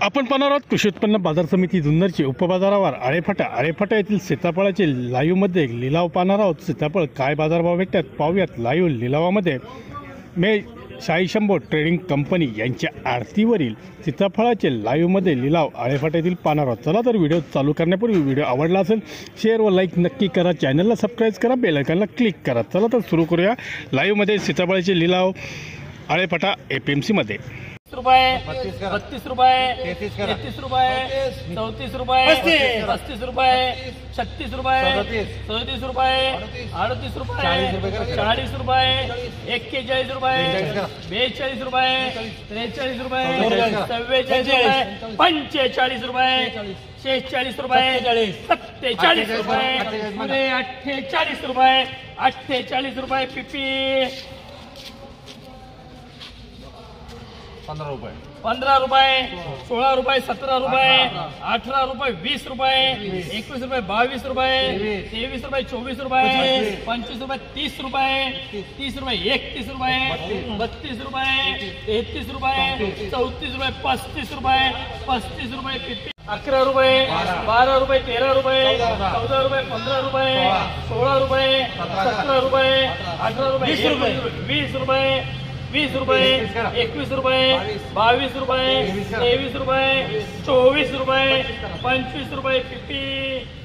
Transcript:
आपण पाहणार आहोत कृषी उत्पन्न बाजार समिती जुन्नरची उपबाजारावर आळेफाटा येथील सीताफळाचे लाईव्हमध्ये लिलाव पाहणार आहोत। सीताफळ काय बाजारभाव भेटतात पाहूयात। लाईव्ह लिलावामध्ये मे शाही शंभो ट्रेडिंग कंपनी यांच्या आरतीवरील सीताफळाचे लाईव्हमध्ये लिलाव आळेफाटा येथील पाहणार आहोत। चला तर व्हिडिओ चालू करण्यापूर्वी व्हिडिओ आवडला असेल शेअर व लाईक नक्की करा, चॅनलला सबस्क्राईब करा, बेल आयकॉनला क्लिक करा। चला तर सुरू करूया। लाईव्हमध्ये सीताफळाचे लिलाव आळेफाटा APMC मध्ये रुपये 32 रुपये 33 रुपये 34 रुपये 35 रुपये 36 रुपये 37 रुपये 38 रुपये 40 रुपये 41 रुपये 42 रुपये 43 रुपये 44 रुपये 45 रुपये 46 रुपये 47 रुपये 48 रुपये 48 रुपये पिपी 15 रुपये 16 रुपये 17 रुपये 18 रुपये 20 रुपये 21 रुपये 22 रुपये 23 रुपये 24 रुपये 25 रुपये 30 रुपये 30 रुपये 31 रुपये 32 रुपये 33 रुपये 34 रुपये 35 रुपये 35 रुपये 11 रुपये 12 रुपये 13 रुपये 14 रुपये 15 रुपये 16 रुपये 17 रुपये 18 रुपये 20 रुपये 20 रुपये 21 रुपये 22 रुपये 23 रुपये 24 रुपये 25 रुपये 50